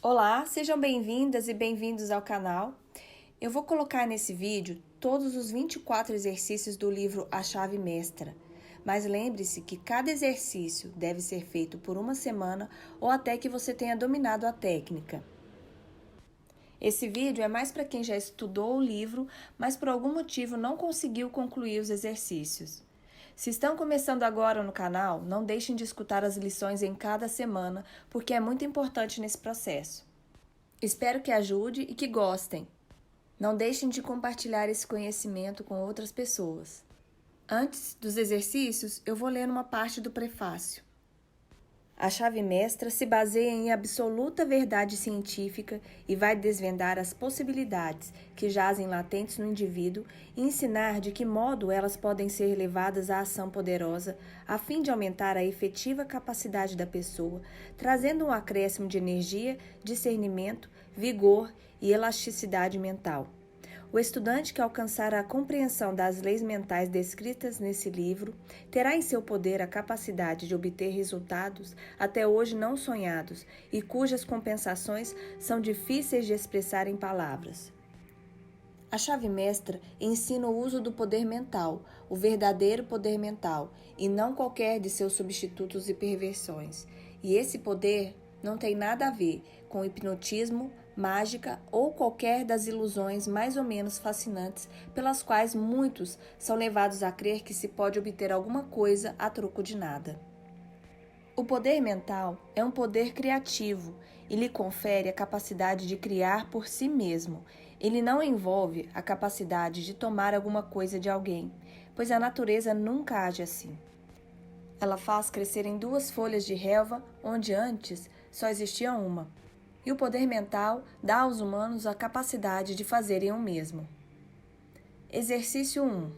Olá, sejam bem-vindas e bem-vindos ao canal. Eu vou colocar nesse vídeo todos os 24 exercícios do livro A Chave Mestra, mas lembre-se que cada exercício deve ser feito por uma semana ou até que você tenha dominado a técnica. Esse vídeo é mais para quem já estudou o livro, mas por algum motivo não conseguiu concluir os exercícios. Se estão começando agora no canal, não deixem de escutar as lições em cada semana, porque é muito importante nesse processo. Espero que ajude e que gostem. Não deixem de compartilhar esse conhecimento com outras pessoas. Antes dos exercícios, eu vou ler uma parte do prefácio. A chave mestra se baseia em absoluta verdade científica e vai desvendar as possibilidades que jazem latentes no indivíduo e ensinar de que modo elas podem ser levadas à ação poderosa a fim de aumentar a efetiva capacidade da pessoa, trazendo um acréscimo de energia, discernimento, vigor e elasticidade mental. O estudante que alcançar a compreensão das leis mentais descritas nesse livro terá em seu poder a capacidade de obter resultados até hoje não sonhados e cujas compensações são difíceis de expressar em palavras. A chave mestra ensina o uso do poder mental, o verdadeiro poder mental, e não qualquer de seus substitutos e perversões. E esse poder não tem nada a ver com hipnotismo, mágica ou qualquer das ilusões mais ou menos fascinantes pelas quais muitos são levados a crer que se pode obter alguma coisa a troco de nada. O poder mental é um poder criativo e lhe confere a capacidade de criar por si mesmo. Ele não envolve a capacidade de tomar alguma coisa de alguém, pois a natureza nunca age assim. Ela faz crescer em 2 folhas de relva, onde antes só existia uma. E o poder mental dá aos humanos a capacidade de fazerem o mesmo. Exercício 1.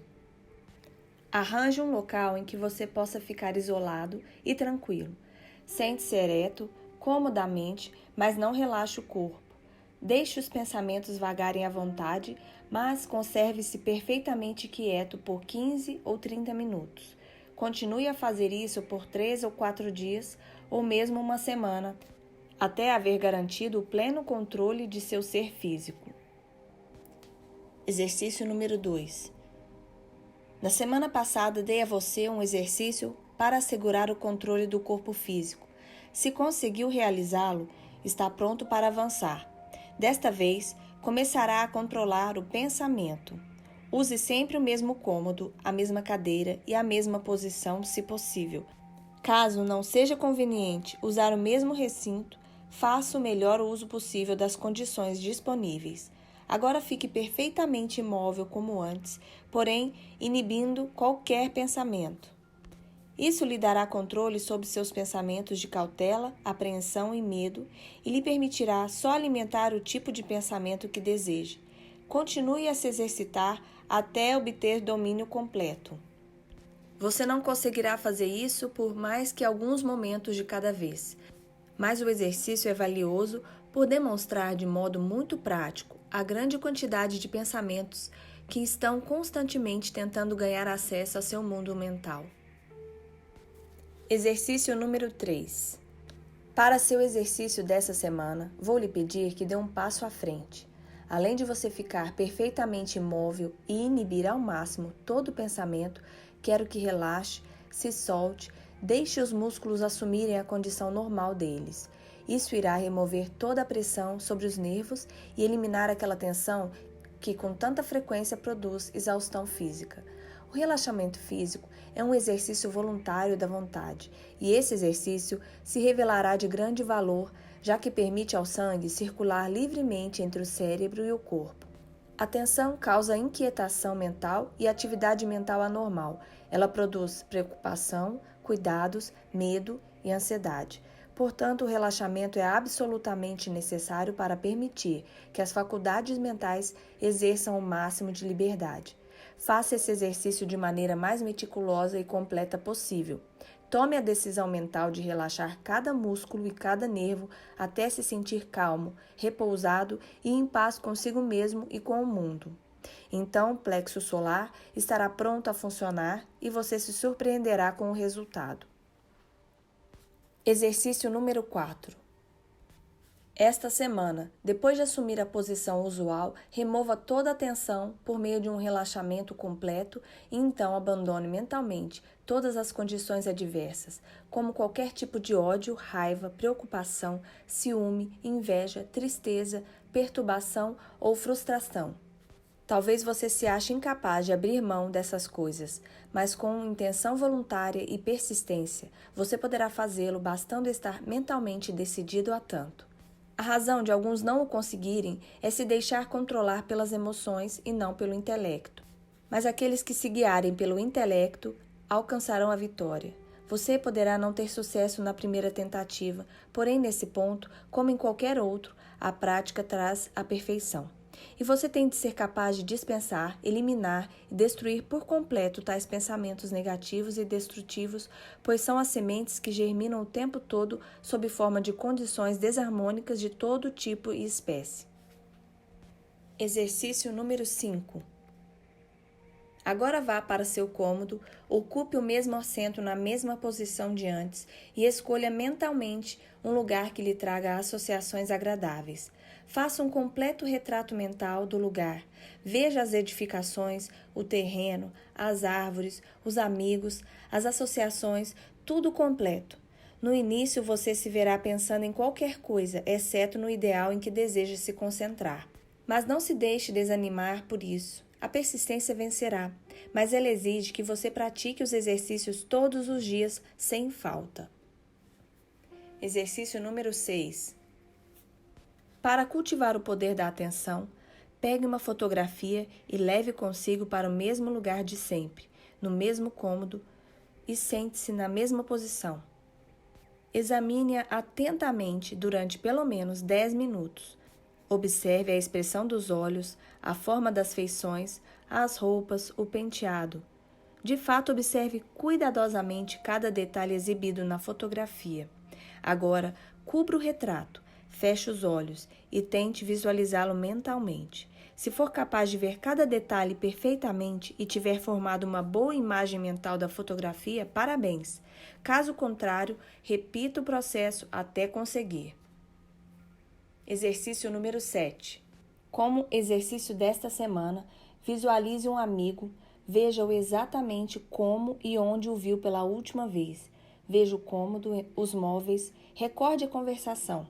Arranje um local em que você possa ficar isolado e tranquilo. Sente-se ereto, comodamente, mas não relaxe o corpo. Deixe os pensamentos vagarem à vontade, mas conserve-se perfeitamente quieto por 15 ou 30 minutos. Continue a fazer isso por 3 ou 4 dias, ou mesmo uma semana, até haver garantido o pleno controle de seu ser físico. Exercício número 2. Na semana passada, dei a você um exercício para assegurar o controle do corpo físico. Se conseguiu realizá-lo, está pronto para avançar. Desta vez, começará a controlar o pensamento. Use sempre o mesmo cômodo, a mesma cadeira e a mesma posição, se possível. Caso não seja conveniente usar o mesmo recinto, faça o melhor uso possível das condições disponíveis. Agora fique perfeitamente imóvel como antes, porém inibindo qualquer pensamento. Isso lhe dará controle sobre seus pensamentos de cautela, apreensão e medo e lhe permitirá só alimentar o tipo de pensamento que deseje. Continue a se exercitar até obter domínio completo. Você não conseguirá fazer isso por mais que alguns momentos de cada vez, mas o exercício é valioso por demonstrar de modo muito prático a grande quantidade de pensamentos que estão constantemente tentando ganhar acesso ao seu mundo mental. Exercício número 3. Para seu exercício dessa semana, vou lhe pedir que dê um passo à frente. Além de você ficar perfeitamente imóvel e inibir ao máximo todo pensamento, quero que relaxe, se solte, deixe os músculos assumirem a condição normal deles. Isso irá remover toda a pressão sobre os nervos e eliminar aquela tensão que com tanta frequência produz exaustão física. O relaxamento físico é um exercício voluntário da vontade, e esse exercício se revelará de grande valor, já que permite ao sangue circular livremente entre o cérebro e o corpo. A tensão causa inquietação mental e atividade mental anormal. Ela produz preocupação, cuidados, medo e ansiedade. Portanto, o relaxamento é absolutamente necessário para permitir que as faculdades mentais exerçam o máximo de liberdade. Faça esse exercício de maneira mais meticulosa e completa possível. Tome a decisão mental de relaxar cada músculo e cada nervo até se sentir calmo, repousado e em paz consigo mesmo e com o mundo. Então, o plexo solar estará pronto a funcionar e você se surpreenderá com o resultado. Exercício número 4. Esta semana, depois de assumir a posição usual, remova toda a tensão por meio de um relaxamento completo e então abandone mentalmente todas as condições adversas, como qualquer tipo de ódio, raiva, preocupação, ciúme, inveja, tristeza, perturbação ou frustração. Talvez você se ache incapaz de abrir mão dessas coisas, mas com intenção voluntária e persistência, você poderá fazê-lo bastando estar mentalmente decidido a tanto. A razão de alguns não o conseguirem é se deixar controlar pelas emoções e não pelo intelecto. Mas aqueles que se guiarem pelo intelecto alcançarão a vitória. Você poderá não ter sucesso na primeira tentativa, porém nesse ponto, como em qualquer outro, a prática traz a perfeição. E você tem de ser capaz de dispensar, eliminar e destruir por completo tais pensamentos negativos e destrutivos, pois são as sementes que germinam o tempo todo sob forma de condições desarmônicas de todo tipo e espécie. Exercício número 5. Agora vá para seu cômodo, ocupe o mesmo assento na mesma posição de antes e escolha mentalmente um lugar que lhe traga associações agradáveis. Faça um completo retrato mental do lugar. Veja as edificações, o terreno, as árvores, os amigos, as associações, tudo completo. No início, você se verá pensando em qualquer coisa, exceto no ideal em que deseja se concentrar. Mas não se deixe desanimar por isso. A persistência vencerá, mas ela exige que você pratique os exercícios todos os dias, sem falta. Exercício número 6. Para cultivar o poder da atenção, pegue uma fotografia e leve consigo para o mesmo lugar de sempre, no mesmo cômodo, e sente-se na mesma posição. Examine-a atentamente durante pelo menos 10 minutos. Observe a expressão dos olhos, a forma das feições, as roupas, o penteado. De fato, observe cuidadosamente cada detalhe exibido na fotografia. Agora, cubra o retrato, feche os olhos e tente visualizá-lo mentalmente. Se for capaz de ver cada detalhe perfeitamente e tiver formado uma boa imagem mental da fotografia, parabéns. Caso contrário, repita o processo até conseguir. Exercício número 7. Como exercício desta semana, visualize um amigo, veja-o exatamente como e onde o viu pela última vez. Veja o cômodo, os móveis, recorde a conversação.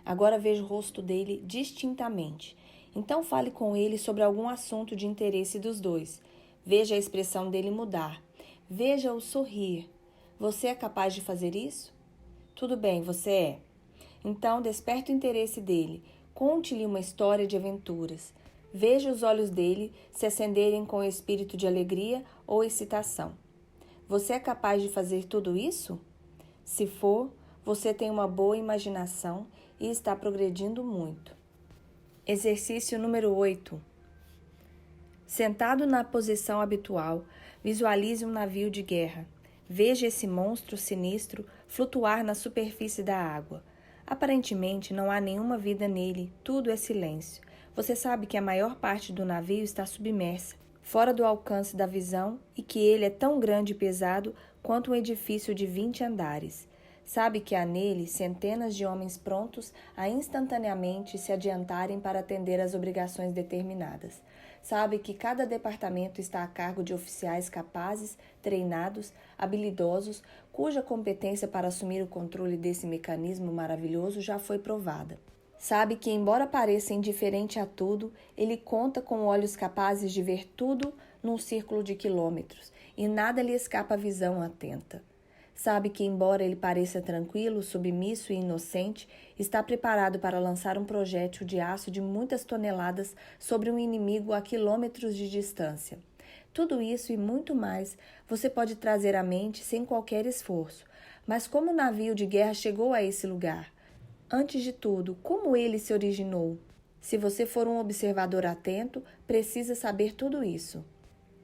Agora veja o rosto dele distintamente. Então fale com ele sobre algum assunto de interesse dos dois. Veja a expressão dele mudar. Veja-o sorrir. Você é capaz de fazer isso? Tudo bem, você é. Então, desperte o interesse dele, conte-lhe uma história de aventuras. Veja os olhos dele se acenderem com espírito de alegria ou excitação. Você é capaz de fazer tudo isso? Se for, você tem uma boa imaginação e está progredindo muito. Exercício número 8. Sentado na posição habitual, visualize um navio de guerra. Veja esse monstro sinistro flutuar na superfície da água. Aparentemente, não há nenhuma vida nele, tudo é silêncio. Você sabe que a maior parte do navio está submersa, fora do alcance da visão, e que ele é tão grande e pesado quanto um edifício de 20 andares. Sabe que há nele centenas de homens prontos a instantaneamente se adiantarem para atender às obrigações determinadas. Sabe que cada departamento está a cargo de oficiais capazes, treinados, habilidosos, cuja competência para assumir o controle desse mecanismo maravilhoso já foi provada. Sabe que, embora pareça indiferente a tudo, ele conta com olhos capazes de ver tudo num círculo de quilômetros, e nada lhe escapa à visão atenta. Sabe que, embora ele pareça tranquilo, submisso e inocente, está preparado para lançar um projétil de aço de muitas toneladas sobre um inimigo a quilômetros de distância. Tudo isso e muito mais você pode trazer à mente sem qualquer esforço. Mas como o navio de guerra chegou a esse lugar? Antes de tudo, como ele se originou? Se você for um observador atento, precisa saber tudo isso.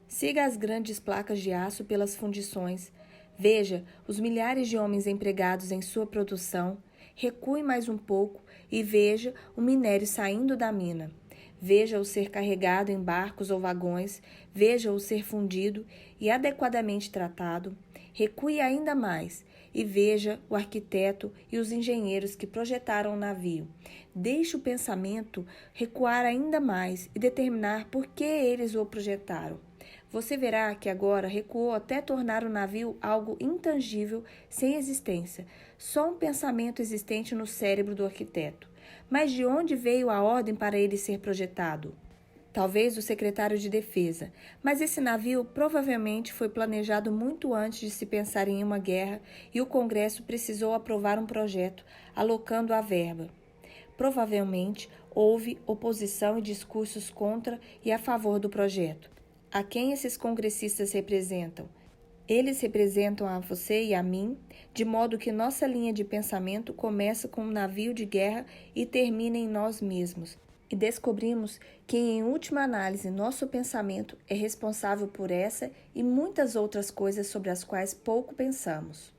Siga as grandes placas de aço pelas fundições. Veja os milhares de homens empregados em sua produção. Recue mais um pouco e veja o minério saindo da mina. Veja-o ser carregado em barcos ou vagões. Veja-o ser fundido e adequadamente tratado. recue ainda mais e veja o arquiteto e os engenheiros que projetaram o navio. Deixe o pensamento recuar ainda mais e determinar por que eles o projetaram. Você verá que agora recuou até tornar o navio algo intangível, sem existência, só um pensamento existente no cérebro do arquiteto. Mas de onde veio a ordem para ele ser projetado? Talvez o secretário de defesa, mas esse navio provavelmente foi planejado muito antes de se pensar em uma guerra e o Congresso precisou aprovar um projeto, alocando a verba. Provavelmente houve oposição e discursos contra e a favor do projeto. A quem esses congressistas representam? Eles representam a você e a mim, de modo que nossa linha de pensamento começa com um navio de guerra e termina em nós mesmos. E descobrimos que, em última análise, nosso pensamento é responsável por essa e muitas outras coisas sobre as quais pouco pensamos.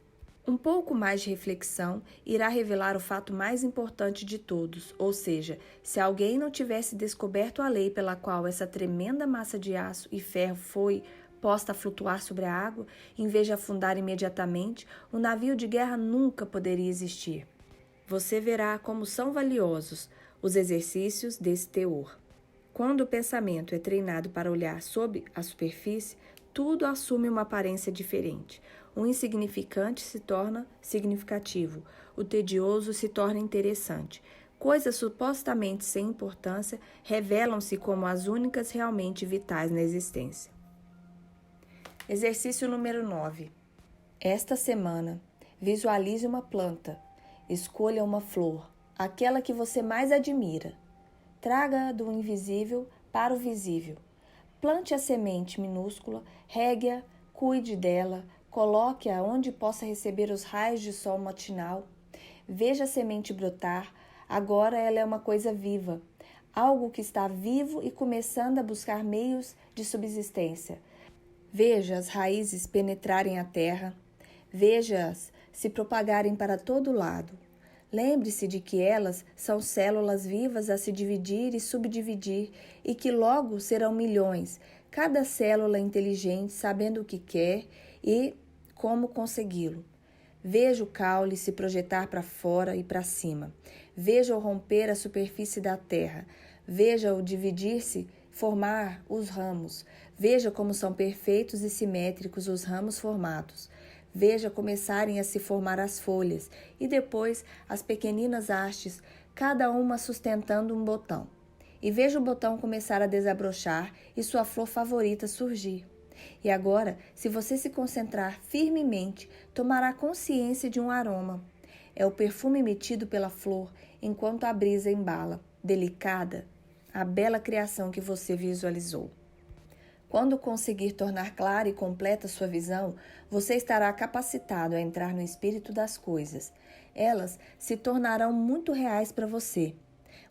Um pouco mais de reflexão irá revelar o fato mais importante de todos, ou seja, se alguém não tivesse descoberto a lei pela qual essa tremenda massa de aço e ferro foi posta a flutuar sobre a água, em vez de afundar imediatamente, o navio de guerra nunca poderia existir. Você verá como são valiosos os exercícios desse teor. Quando o pensamento é treinado para olhar sob a superfície, tudo assume uma aparência diferente. O insignificante se torna significativo, o tedioso se torna interessante. Coisas supostamente sem importância revelam-se como as únicas realmente vitais na existência. Exercício número 9. Esta semana, visualize uma planta. Escolha uma flor, aquela que você mais admira. Traga-a do invisível para o visível. Plante a semente minúscula, regue-a, cuide dela, coloque-a onde possa receber os raios de sol matinal. Veja a semente brotar, agora ela é uma coisa viva, algo que está vivo e começando a buscar meios de subsistência. Veja as raízes penetrarem a terra, veja-as se propagarem para todo lado. Lembre-se de que elas são células vivas a se dividir e subdividir e que logo serão milhões, cada célula inteligente sabendo o que quer e como consegui-lo. Veja o caule se projetar para fora e para cima. Veja-o romper a superfície da terra. Veja-o dividir-se, formar os ramos. Veja como são perfeitos e simétricos os ramos formados. Veja começarem a se formar as folhas e depois as pequeninas hastes, cada uma sustentando um botão. E veja o botão começar a desabrochar e sua flor favorita surgir. E agora, se você se concentrar firmemente, tomará consciência de um aroma. É o perfume emitido pela flor enquanto a brisa embala, delicada, a bela criação que você visualizou. Quando conseguir tornar clara e completa sua visão, você estará capacitado a entrar no espírito das coisas. Elas se tornarão muito reais para você.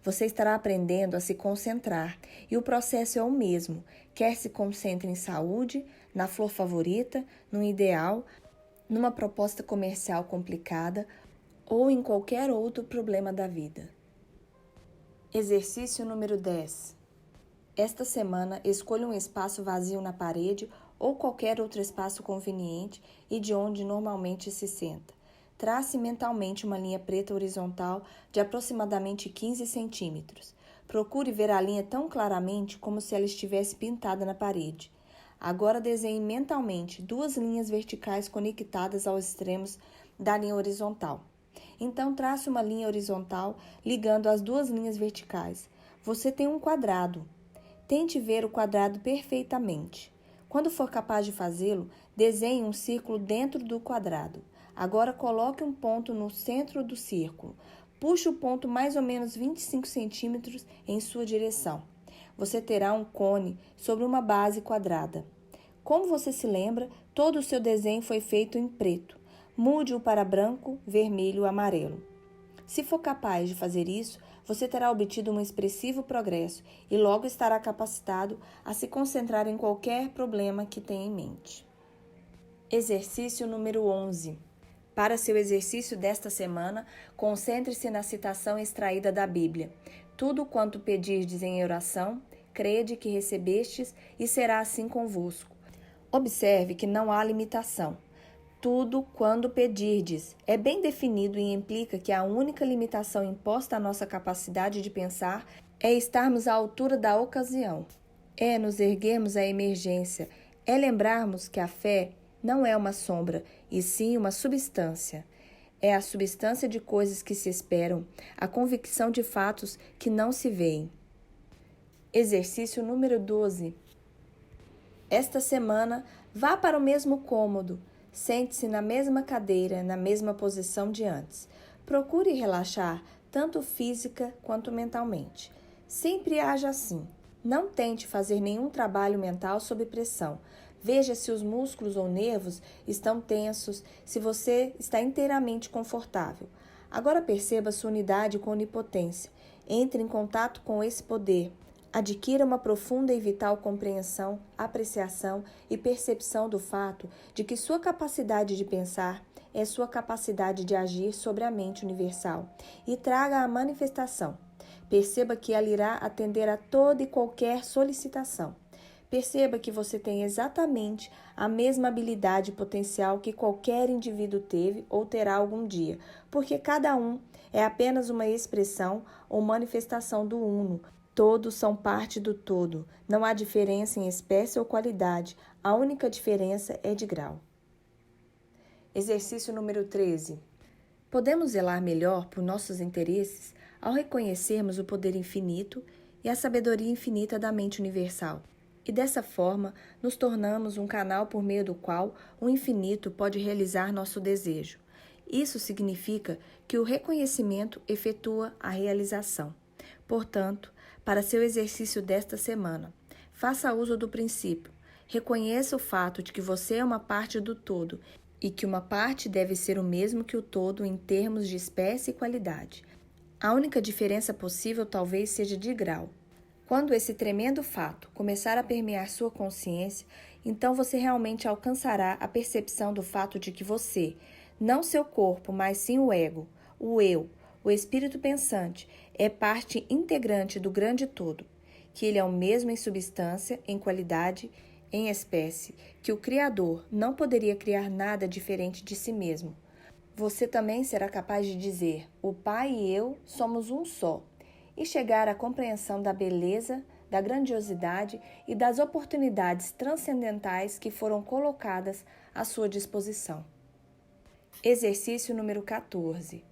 Você estará aprendendo a se concentrar e o processo é o mesmo, quer se concentre em saúde, na flor favorita, num ideal, numa proposta comercial complicada ou em qualquer outro problema da vida. Exercício número 10. Esta semana, escolha um espaço vazio na parede ou qualquer outro espaço conveniente e de onde normalmente se senta. Trace mentalmente uma linha preta horizontal de aproximadamente 15 centímetros. Procure ver a linha tão claramente como se ela estivesse pintada na parede. Agora desenhe mentalmente 2 linhas verticais conectadas aos extremos da linha horizontal. Então, trace uma linha horizontal ligando as 2 linhas verticais. Você tem um quadrado. Tente ver o quadrado perfeitamente. Quando for capaz de fazê-lo, desenhe um círculo dentro do quadrado. Agora coloque um ponto no centro do círculo. Puxe o ponto mais ou menos 25 centímetros em sua direção. Você terá um cone sobre uma base quadrada. Como você se lembra, todo o seu desenho foi feito em preto. Mude-o para branco, vermelho ou amarelo. Se for capaz de fazer isso, você terá obtido um expressivo progresso e logo estará capacitado a se concentrar em qualquer problema que tenha em mente. Exercício número 11. Para seu exercício desta semana, concentre-se na citação extraída da Bíblia. Tudo quanto pedirdes em oração, crede que recebestes e será assim convosco. Observe que não há limitação. tudo quando pedirdes. É bem definido e implica que a única limitação imposta à nossa capacidade de pensar é estarmos à altura da ocasião. É nos erguermos à emergência. É lembrarmos que a fé não é uma sombra, e sim uma substância. É a substância de coisas que se esperam, a convicção de fatos que não se veem. Exercício número 12. Esta semana, vá para o mesmo cômodo. Sente-se na mesma cadeira, na mesma posição de antes. Procure relaxar, tanto física quanto mentalmente. Sempre haja assim. Não tente fazer nenhum trabalho mental sob pressão. Veja se os músculos ou nervos estão tensos, se você está inteiramente confortável. Agora perceba sua unidade com onipotência. Entre em contato com esse poder. Adquira uma profunda e vital compreensão, apreciação e percepção do fato de que sua capacidade de pensar é sua capacidade de agir sobre a mente universal e traga a manifestação. Perceba que ela irá atender a toda e qualquer solicitação. Perceba que você tem exatamente a mesma habilidade potencial que qualquer indivíduo teve ou terá algum dia, porque cada um é apenas uma expressão ou manifestação do Uno. Todos são parte do todo. Não há diferença em espécie ou qualidade. A única diferença é de grau. Exercício número 13. Podemos zelar melhor por nossos interesses ao reconhecermos o poder infinito e a sabedoria infinita da mente universal. E dessa forma, nos tornamos um canal por meio do qual o infinito pode realizar nosso desejo. Isso significa que o reconhecimento efetua a realização. Portanto, para seu exercício desta semana, faça uso do princípio. Reconheça o fato de que você é uma parte do todo e que uma parte deve ser o mesmo que o todo em termos de espécie e qualidade. A única diferença possível talvez seja de grau. Quando esse tremendo fato começar a permear sua consciência, então você realmente alcançará a percepção do fato de que você, não seu corpo, mas sim o ego, o eu, o espírito pensante, é parte integrante do grande todo, que ele é o mesmo em substância, em qualidade, em espécie, que o Criador não poderia criar nada diferente de si mesmo. Você também será capaz de dizer: o Pai e eu somos um só, e chegar à compreensão da beleza, da grandiosidade e das oportunidades transcendentais que foram colocadas à sua disposição. Exercício número 14.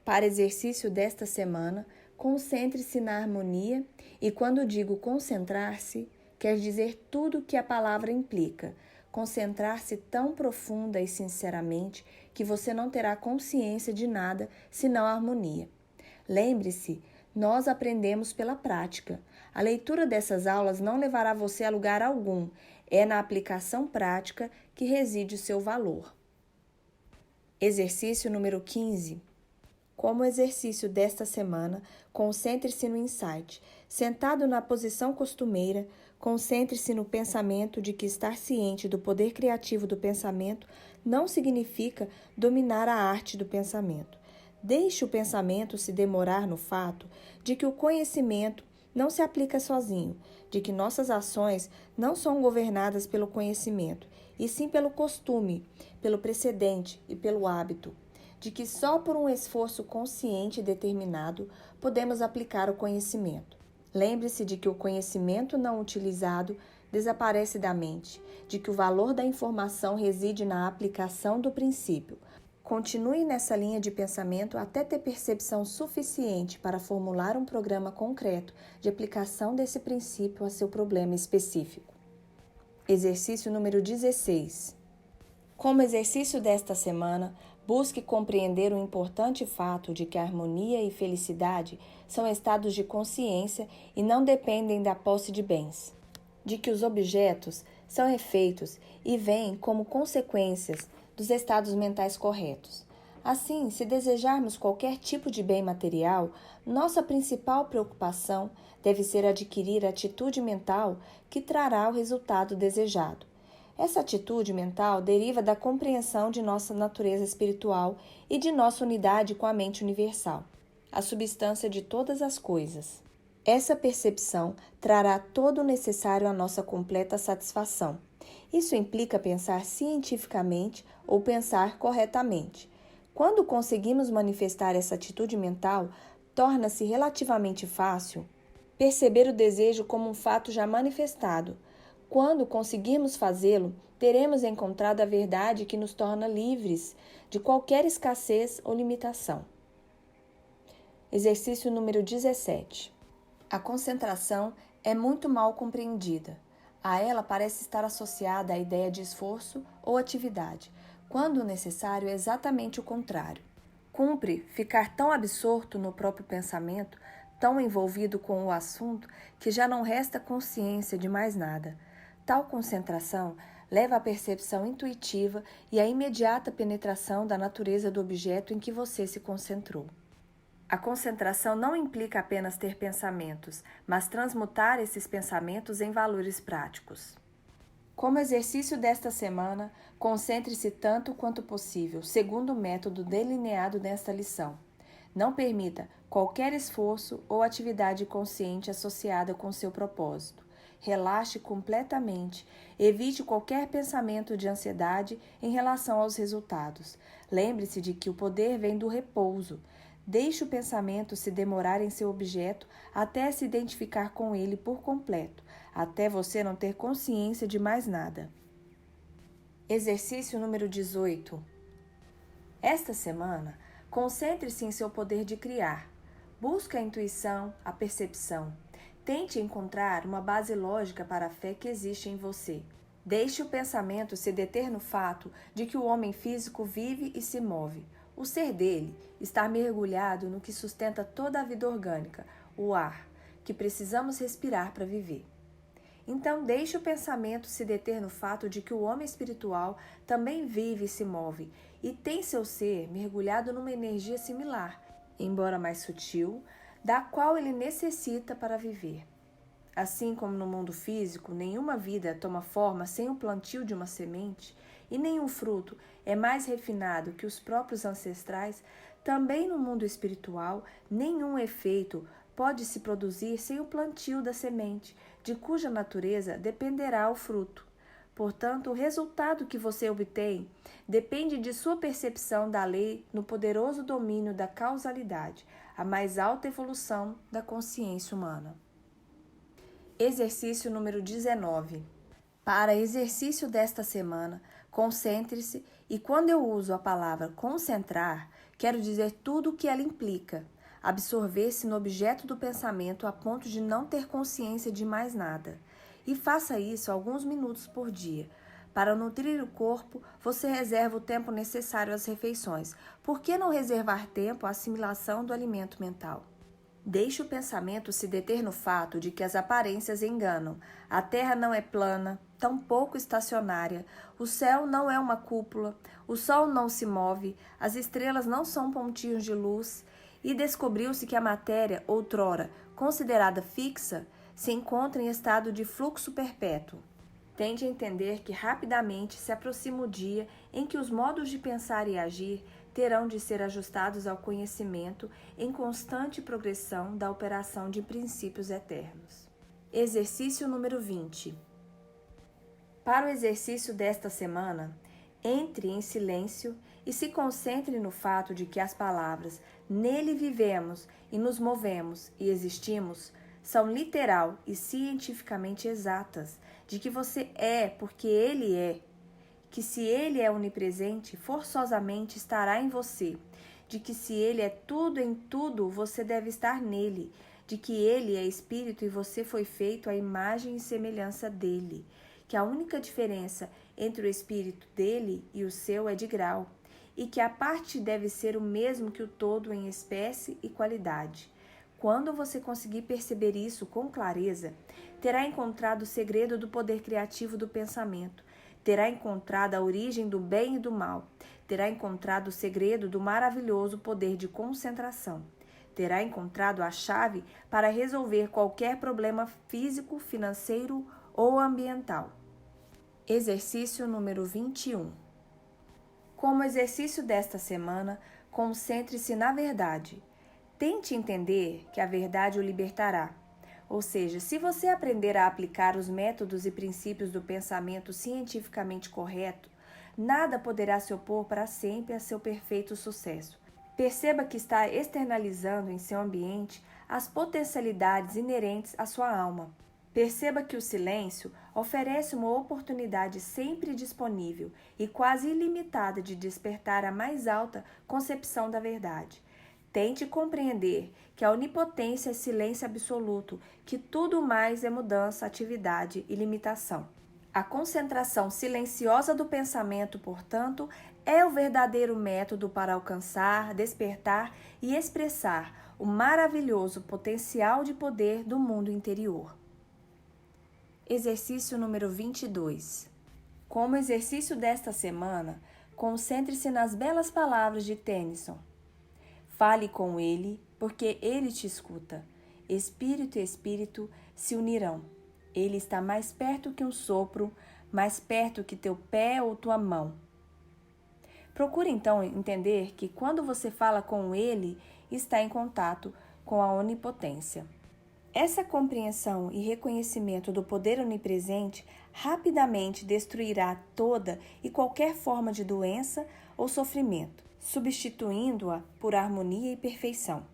Para exercício desta semana, concentre-se na harmonia e, quando digo concentrar-se, quer dizer tudo o que a palavra implica. Concentrar-se tão profunda e sinceramente que você não terá consciência de nada senão a harmonia. Lembre-se, nós aprendemos pela prática. A leitura dessas aulas não levará você a lugar algum. É na aplicação prática que reside o seu valor. Exercício número 15. Como exercício desta semana, concentre-se no insight. Sentado na posição costumeira, concentre-se no pensamento de que estar ciente do poder criativo do pensamento não significa dominar a arte do pensamento. Deixe o pensamento se demorar no fato de que o conhecimento não se aplica sozinho, de que nossas ações não são governadas pelo conhecimento, e sim pelo costume, pelo precedente e pelo hábito, de que só por um esforço consciente e determinado podemos aplicar o conhecimento. Lembre-se de que o conhecimento não utilizado desaparece da mente, de que o valor da informação reside na aplicação do princípio. Continue nessa linha de pensamento até ter percepção suficiente para formular um programa concreto de aplicação desse princípio a seu problema específico. Exercício número 16. Como exercício desta semana, busque compreender o importante fato de que a harmonia e felicidade são estados de consciência e não dependem da posse de bens. De que os objetos são efeitos e vêm como consequências dos estados mentais corretos. Assim, se desejarmos qualquer tipo de bem material, nossa principal preocupação deve ser adquirir a atitude mental que trará o resultado desejado. Essa atitude mental deriva da compreensão de nossa natureza espiritual e de nossa unidade com a mente universal, a substância de todas as coisas. Essa percepção trará todo o necessário à nossa completa satisfação. Isso implica pensar cientificamente ou pensar corretamente. Quando conseguimos manifestar essa atitude mental, torna-se relativamente fácil perceber o desejo como um fato já manifestado. Quando conseguirmos fazê-lo, teremos encontrado a verdade que nos torna livres de qualquer escassez ou limitação. Exercício número 17. A concentração é muito mal compreendida. A ela parece estar associada a ideia de esforço ou atividade, quando o necessário é exatamente o contrário. Cumpre ficar tão absorto no próprio pensamento, tão envolvido com o assunto, que já não resta consciência de mais nada. Tal concentração leva à percepção intuitiva e à imediata penetração da natureza do objeto em que você se concentrou. A concentração não implica apenas ter pensamentos, mas transmutar esses pensamentos em valores práticos. Como exercício desta semana, concentre-se tanto quanto possível, segundo o método delineado nesta lição. Não permita qualquer esforço ou atividade consciente associada com seu propósito. Relaxe completamente, evite qualquer pensamento de ansiedade em relação aos resultados. Lembre-se de que o poder vem do repouso. Deixe o pensamento se demorar em seu objeto até se identificar com ele por completo, até você não ter consciência de mais nada. Exercício número 18. Esta semana, concentre-se em seu poder de criar. Busque a intuição, a percepção. Tente encontrar uma base lógica para a fé que existe em você. Deixe o pensamento se deter no fato de que o homem físico vive e se move. O ser dele está mergulhado no que sustenta toda a vida orgânica, o ar, que precisamos respirar para viver. Então, deixe o pensamento se deter no fato de que o homem espiritual também vive e se move, e tem seu ser mergulhado numa energia similar, embora mais sutil, da qual ele necessita para viver. Assim como no mundo físico, nenhuma vida toma forma sem o plantio de uma semente, e nenhum fruto é mais refinado que os próprios ancestrais, também no mundo espiritual, nenhum efeito pode se produzir sem o plantio da semente, de cuja natureza dependerá o fruto. Portanto, o resultado que você obtém depende de sua percepção da lei no poderoso domínio da causalidade, a mais alta evolução da consciência humana. Exercício número 19. Para exercício desta semana, concentre-se e quando eu uso a palavra concentrar, quero dizer tudo o que ela implica. Absorver-se no objeto do pensamento a ponto de não ter consciência de mais nada. E faça isso alguns minutos por dia. Para nutrir o corpo, você reserva o tempo necessário às refeições. Por que não reservar tempo à assimilação do alimento mental? Deixe o pensamento se deter no fato de que as aparências enganam. A terra não é plana, tampouco estacionária, o céu não é uma cúpula, o sol não se move, as estrelas não são pontinhos de luz, e descobriu-se que a matéria, outrora considerada fixa, se encontra em estado de fluxo perpétuo. Tente entender que rapidamente se aproxima o dia em que os modos de pensar e agir terão de ser ajustados ao conhecimento em constante progressão da operação de princípios eternos. Exercício número 20. Para o exercício desta semana, entre em silêncio e se concentre no fato de que as palavras "nele vivemos e nos movemos e existimos" são literal e cientificamente exatas, de que você é porque ele é, que se ele é onipresente, forçosamente estará em você, de que se ele é tudo em tudo, você deve estar nele, de que ele é espírito e você foi feito à imagem e semelhança dele, que a única diferença entre o espírito dele e o seu é de grau, e que a parte deve ser o mesmo que o todo em espécie e qualidade. Quando você conseguir perceber isso com clareza, terá encontrado o segredo do poder criativo do pensamento, terá encontrado a origem do bem e do mal, terá encontrado o segredo do maravilhoso poder de concentração, terá encontrado a chave para resolver qualquer problema físico, financeiro ou ambiental. Exercício número 21. Como exercício desta semana, concentre-se na verdade. Tente entender que a verdade o libertará. Ou seja, se você aprender a aplicar os métodos e princípios do pensamento cientificamente correto, nada poderá se opor para sempre a seu perfeito sucesso. Perceba que está externalizando em seu ambiente as potencialidades inerentes à sua alma. Perceba que o silêncio oferece uma oportunidade sempre disponível e quase ilimitada de despertar a mais alta concepção da verdade. Tente compreender que a onipotência é silêncio absoluto, que tudo mais é mudança, atividade e limitação. A concentração silenciosa do pensamento, portanto, é o verdadeiro método para alcançar, despertar e expressar o maravilhoso potencial de poder do mundo interior. Exercício número 22. Como exercício desta semana, concentre-se nas belas palavras de Tennyson. Fale com ele, porque ele te escuta. Espírito e espírito se unirão. Ele está mais perto que um sopro, mais perto que teu pé ou tua mão. Procure então entender que quando você fala com ele, está em contato com a onipotência. Essa compreensão e reconhecimento do poder onipresente rapidamente destruirá toda e qualquer forma de doença ou sofrimento, substituindo-a por harmonia e perfeição.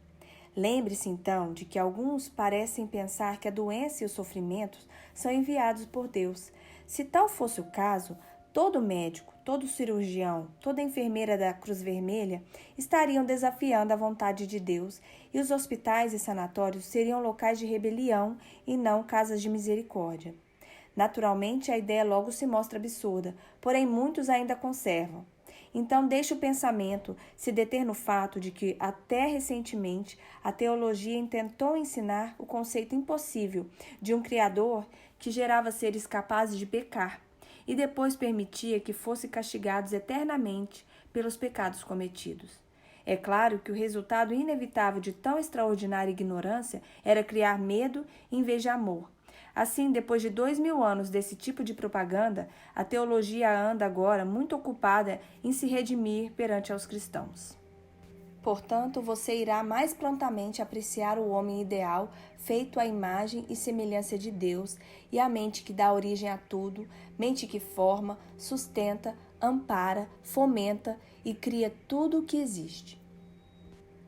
Lembre-se então de que alguns parecem pensar que a doença e os sofrimentos são enviados por Deus. Se tal fosse o caso, todo médico, todo cirurgião, toda enfermeira da Cruz Vermelha estariam desafiando a vontade de Deus e os hospitais e sanatórios seriam locais de rebelião e não casas de misericórdia. Naturalmente, a ideia logo se mostra absurda, porém muitos ainda conservam. Então, deixe o pensamento se deter no fato de que, até recentemente, a teologia intentou ensinar o conceito impossível de um Criador que gerava seres capazes de pecar, e depois permitia que fossem castigados eternamente pelos pecados cometidos. É claro que o resultado inevitável de tão extraordinária ignorância era criar medo em vez de amor. Assim, depois de 2000 anos desse tipo de propaganda, a teologia anda agora muito ocupada em se redimir perante aos cristãos. Portanto, você irá mais prontamente apreciar o homem ideal, feito à imagem e semelhança de Deus, e a mente que dá origem a tudo, mente que forma, sustenta, ampara, fomenta e cria tudo o que existe.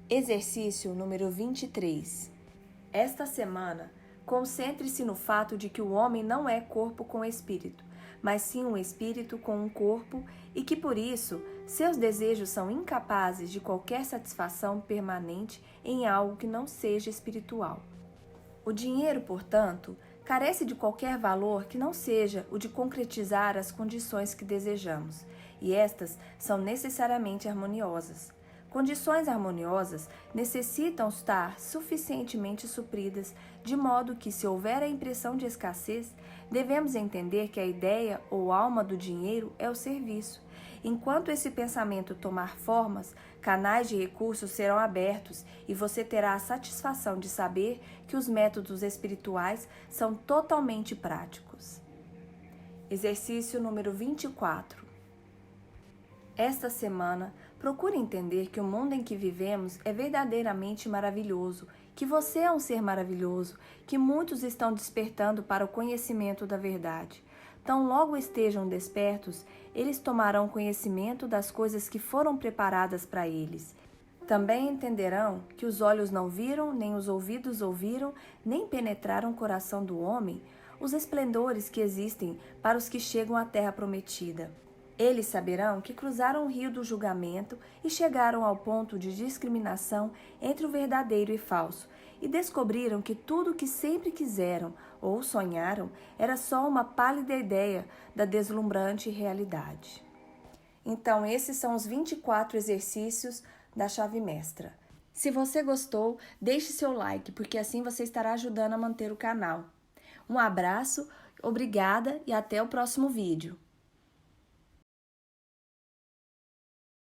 Exercício número 23. Esta semana, concentre-se no fato de que o homem não é corpo com espírito, mas sim um espírito com um corpo e que, por isso, seus desejos são incapazes de qualquer satisfação permanente em algo que não seja espiritual. O dinheiro, portanto, carece de qualquer valor que não seja o de concretizar as condições que desejamos, e estas são necessariamente harmoniosas. Condições harmoniosas necessitam estar suficientemente supridas, de modo que, se houver a impressão de escassez, devemos entender que a ideia ou alma do dinheiro é o serviço. Enquanto esse pensamento tomar formas, canais de recursos serão abertos e você terá a satisfação de saber que os métodos espirituais são totalmente práticos. Exercício número 24. Esta semana, procure entender que o mundo em que vivemos é verdadeiramente maravilhoso, que você é um ser maravilhoso, que muitos estão despertando para o conhecimento da verdade. Tão logo estejam despertos, eles tomarão conhecimento das coisas que foram preparadas para eles. Também entenderão que os olhos não viram, nem os ouvidos ouviram, nem penetraram o coração do homem, os esplendores que existem para os que chegam à terra prometida. Eles saberão que cruzaram o rio do julgamento e chegaram ao ponto de discriminação entre o verdadeiro e falso, e descobriram que tudo o que sempre quiseram ou sonharam era só uma pálida ideia da deslumbrante realidade. Então, esses são os 24 exercícios da chave mestra. Se você gostou, deixe seu like, porque assim você estará ajudando a manter o canal. Um abraço, obrigada e até o próximo vídeo.